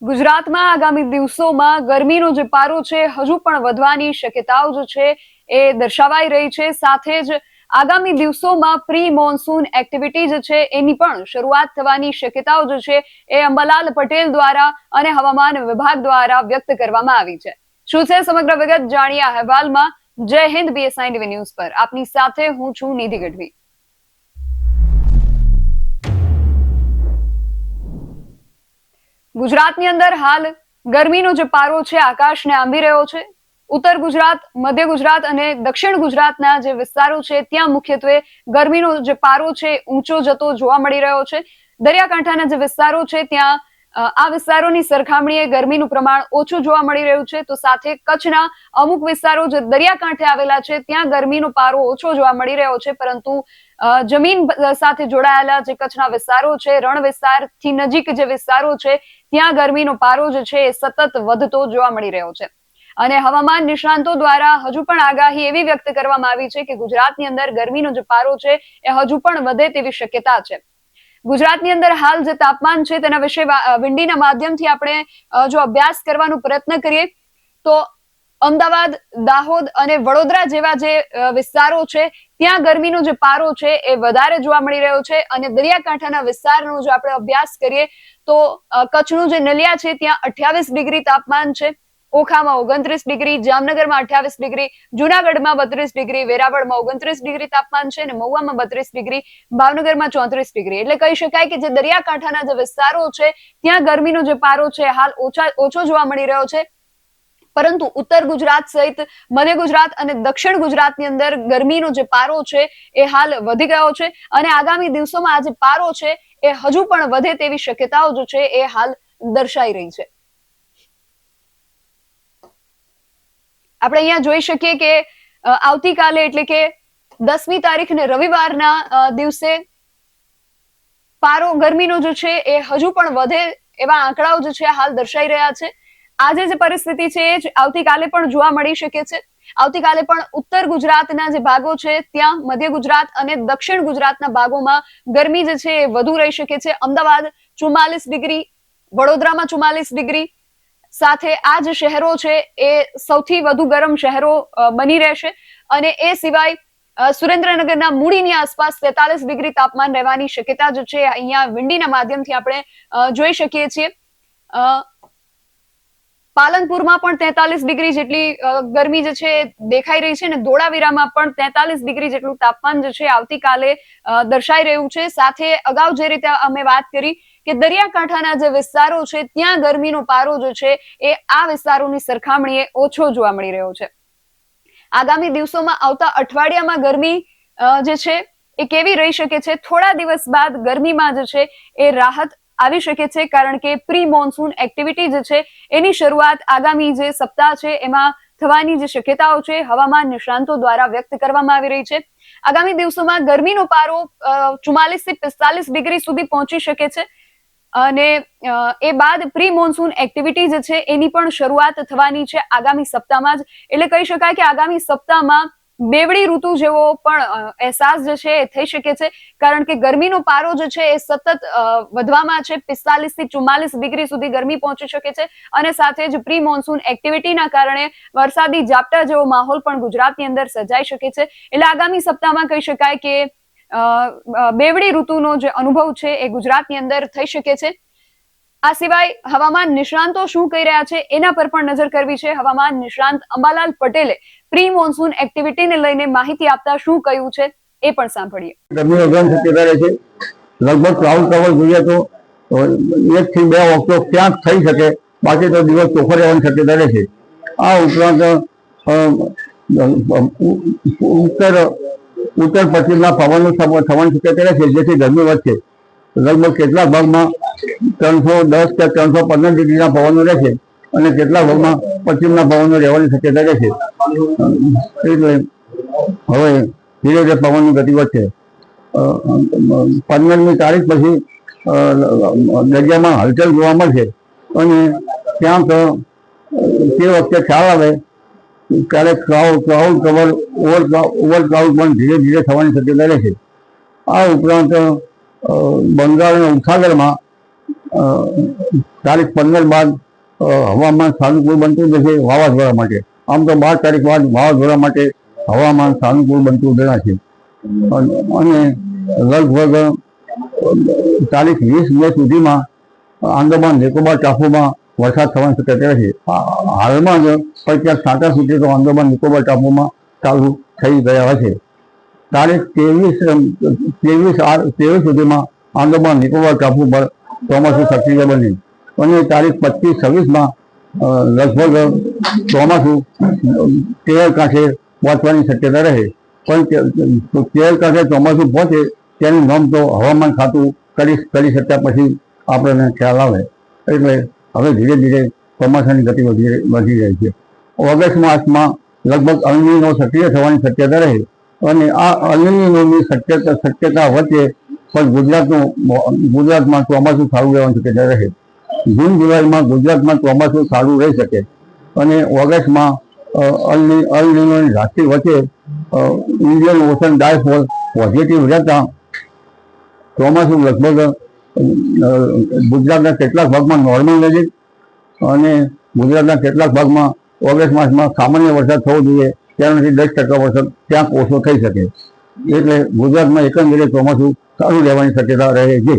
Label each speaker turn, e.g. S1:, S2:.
S1: ગુજરાતમાં આગામી દિવસોમાં ગરમીનો જે પારો છે હજુ પણ વધવાની શક્યતાઓ જે છે એ દર્શાવાઈ રહી છે। સાથે જ આગામી દિવસોમાં પ્રી મોન્સૂન એક્ટિવિટી જે છે એની પણ શરૂઆત થવાની શક્યતાઓ જે છે એ અંબાલાલ પટેલ દ્વારા અને હવામાન વિભાગ દ્વારા વ્યક્ત કરવામાં આવી છે। શું છે સમગ્ર વિગત જાણીએ આ અહેવાલમાં। જય હિન્દ BSI ટીવી ન્યૂઝ પર આપની સાથે હું છું નિધિ ગઢવી। ગુજરાતની અંદર હાલ ગરમીનો જે પારો છે આકાશને આંબી રહ્યો છે। ઉત્તર ગુજરાત, મધ્ય ગુજરાત અને દક્ષિણ ગુજરાતના જે વિસ્તારો છે ત્યાં મુખ્યત્વે ગરમીનો જે પારો છે ઊંચો જતો જોવા મળી રહ્યો છે। દરિયાકાંઠાના જે વિસ્તારો છે ત્યાં આ વિસ્તારોની સરખામણીએ ગરમીનું પ્રમાણ ઓછું જોવા મળી રહ્યું છે। તો સાથે કચ્છના અમુક વિસ્તારો જે દરિયાકાંઠે આવેલા છે ત્યાં ગરમીનો પારો ઓછો જોવા મળી રહ્યો છે, પરંતુ જમીન સાથે જોડાયેલા જે કચ્છના વિસ્તારો છે, રણ વિસ્તારથી નજીક જે વિસ્તારો છે ત્યાં ગરમીનો પારો જે છે એ સતત વધતો જોવા મળી રહ્યો છે। અને હવામાન નિષ્ણાંતો દ્વારા હજુ પણ આગાહી એવી વ્યક્ત કરવામાં આવી છે કે ગુજરાતની અંદર ગરમીનો જે પારો છે એ હજુ પણ વધે તેવી શક્યતા છે। ગુજરાતની અંદર હાલ જે તાપમાન છે તેના વિશે વિંડીના માધ્યમથી આપણે જો અભ્યાસ કરવાનો પ્રયત્ન કરીએ તો અમદાવાદ, દાહોદ અને વડોદરા જેવા જે વિસ્તારો છે ત્યાં ગરમીનો જે પારો છે એ વધારે જોવા મળી રહ્યો છે। અને દરિયાકાંઠાના વિસ્તારનો જો આપણે અભ્યાસ કરીએ તો કચ્છનું જે નલિયા છે ત્યાં 28 ડિગ્રી તાપમાન છે, ઓખામાં 29 ડિગ્રી, જામનગરમાં 28 ડિગ્રી, જુનાગઢમાં 32 ડિગ્રી, વેરાવળમાં 29 ડિગ્રી તાપમાન છે અને મહુવામાં 32 ડિગ્રી, ભાવનગરમાં 34 ડિગ્રી। એટલે કહી શકાય કે જે દરિયાકાંઠાના જે વિસ્તારો છે ત્યાં ગરમીનો જે પારો છે હાલ ઓછો જોવા મળી રહ્યો છે। પરંતુ ઉત્તર ગુજરાત સહિત મધ્ય ગુજરાત અને દક્ષિણ ગુજરાતની અંદર ગરમીનો જે પારો છે એ હાલ વધી ગયો છે અને આગામી દિવસોમાં આ જે પારો છે એ હજુ પણ વધે તેવી શક્યતાઓ જે છે એ હાલ દર્શાઈ રહી છે। આપણે અહીંયા જોઈ શકીએ કે આવતીકાલે એટલે કે 10મી તારીખને રવિવારના દિવસે પારો ગરમીનો જે છે એ હજુ પણ વધે એવા આંકડાઓ જે છે હાલ દર્શાઈ રહ્યા છે। આજે જે પરિસ્થિતિ છે એ જ આવતીકાલે પણ જોવા મળી શકે છે। આવતીકાલે પણ ઉત્તર ગુજરાતના જે ભાગો છે ત્યાં મધ્ય ગુજરાત અને દક્ષિણ ગુજરાતના ભાગોમાં ગરમી જે છે એ વધુ રહી શકે છે। અમદાવાદ 44 ડિગ્રી, વડોદરામાં 44 ડિગ્રી, સાથે આ જે શહેરો છે એ સૌથી વધુ ગરમ શહેરો બની રહેશે। અને એ સિવાય સુરેન્દ્રનગરના મૂળીની આસપાસ 43 ડિગ્રી તાપમાન રહેવાની શક્યતા જે છે અહીંયા વિંડીના માધ્યમથી આપણે જોઈ શકીએ છીએ। પાલનપુરમાં પણ 43 ડિગ્રી જેટલી ગરમી જે છે દેખાઈ રહી છે અને ધોળાવીરામાં પણ 43 ડિગ્રી જેટલું તાપમાન જે છે આવતીકાલે દર્શાઈ રહ્યું છે। સાથે અગાઉ જે રીતે અમે વાત કરી કે દરિયાકાંઠાના જે વિસ્તારો છે ત્યાં ગરમીનો પારો જે છે એ આ વિસ્તારોની સરખામણીએ ઓછો જોવા મળી રહ્યો છે। આગામી દિવસોમાં આવતા અઠવાડિયામાં ગરમી જે છે એ કેવી રહી શકે છે? થોડા દિવસ બાદ ગરમીમાં જે છે એ રાહત આવી શકે છે, કારણ કે પ્રી મોન્સૂન એક્ટિવિટી જે છે એની શરૂઆત આગામી જે સપ્તાહ છે એમાં થવાની જે શક્યતાઓ છે હવામાન નિષ્ણાંતો દ્વારા વ્યક્ત કરવામાં આવી રહી છે। આગામી દિવસોમાં ગરમીનો પારો 44 થી 45 ડિગ્રી સુધી પહોંચી શકે છે અને એ બાદ પ્રી મોન્સૂન એક્ટિવિટી જે છે એની પણ શરૂઆત થવાની છે આગામી સપ્તાહમાં જ। એટલે કહી શકાય કે આગામી સપ્તાહમાં બેવડી ઋતુ જેવો પણ અહેસાસ જે છે એ થઈ શકે છે, કારણ કે ગરમીનો પારો જે છે એ સતત વધવામાં છે। 45 થી 44 ડિગ્રી સુધી ગરમી પહોંચી શકે છે અને સાથે જ પ્રી મોન્સૂન એક્ટિવિટીના કારણે વરસાદી ઝાપટા જેવો માહોલ પણ ગુજરાતની અંદર સર્જાઈ શકે છે। એટલે આગામી સપ્તાહમાં કહી શકાય કે બેવડી ઋતુનો જે અનુભવ છે એ ગુજરાતની અંદર થઈ શકે છે। આ સિવાય હવામાન નિષ્ણાંતો શું કહી રહ્યા છે એના પર પણ નજર કરવી છે। હવામાન નિષ્ણાંત અંબાલાલ પટેલે પ્રી મોન્સૂન એક્ટિવિટીને લઈને માહિતી આપતા શું કહ્યું છે એ પણ સાંભળીએ।
S2: ગરમીનો ગરમ શક્યતા રહે છે। લગભગ ક્લાઉડ કવર જોઈએ તો 1 થી 2 વખતો ક્યાંક થઈ શકે, બાકી તો દિવસ ચોખ્ખો રહેવાની શક્યતા રહે છે। આ ઉપરાંત ઉત્તર પશ્ચિમના પવનનું થવાની શક્યતા રહે છે, જેથી ગરમી વધશે। લગભગ કેટલાક ભાગમાં 310 કે 315 ડિગ્રીના પવનો રહેશે અને કેટલાક ભાગમાં પશ્ચિમના પવનો રહેવાની શક્યતા રહેશે। એટલે હવે ધીરે ધીરે પવનની ગતિ વધશે। 15મી તારીખ પછી દરિયામાં હલચલ જોવા મળશે અને ક્યાંક તે વખતે ખ્યાલ આવે ત્યારે ક્લાઉડ કવર ઓવર ક્લાઉડ પણ ધીરે ધીરે થવાની શક્યતા રહેશે। આ ઉપરાંત બંગાળ અને ઉપસાગરમાં તારીખ 15 બાદ હવામાન સાનુકૂળ બનતું જશે વાવાઝોડા માટે. આમ તો 12 તારીખ બાદ વાવાઝોડા માટે હવામાન સાનુકૂળ બનતું જણાશે અને લગભગ તારીખ 20 મે સુધીમાં આંદામાન નિકોબાર ટાપુમાં વરસાદ થવાની શક્યતા છે. હાલમાં જ ક્યાંક છાંટા સુધી તો આંદામાન નિકોબાર ટાપુમાં ચાલુ થઈ ગયા હશે. તારીખ 23 સુધીમાં આંદામાન નિકોબાર ટાપુ પર ચોમાસું સક્રિય બને અને તારીખ 25-26માં લગભગ ચોમાસું કેરળ કાંઠે પહોંચવાની શક્યતા રહે. પણ કેરળ કાંઠે ચોમાસું પહોંચે તેની નોંધ તો હવામાન ખાતું કરી શક્યા પછી આપણને ખ્યાલ આવે. એટલે હવે ધીરે ધીરે ચોમાસાની ગતિ વધી રહી છે. ઓગસ્ટ માસમાં લગભગ અલનીનો સક્રિય થવાની શક્યતા રહે અને આ અલનીનોની શક્યતા વચ્ચે પણ ગુજરાતમાં ચોમાસું સારું રહેવાની શક્યતા રહે. જૂન જુલાઈમાં ગુજરાતમાં ચોમાસું સારું રહી શકે અને ઓગસ્ટમાં અલનીનોની રાશિ વચ્ચે ઇન્ડિયન ઓશન ડાયપોલ પોઝિટિવ રહેતા ચોમાસું લગભગ ગુજરાતના કેટલાક ભાગમાં નોર્મલ નજીક અને ગુજરાતના કેટલાક ભાગમાં ઓગસ્ટ માસમાં સામાન્ય વરસાદ થવો જોઈએ તેનાથી 10% વરસાદ ક્યાંક ઓછો થઈ શકે. એટલે ગુજરાતમાં એકંદરે ચોમાસું સારું રહેવાની શક્યતા રહે છે.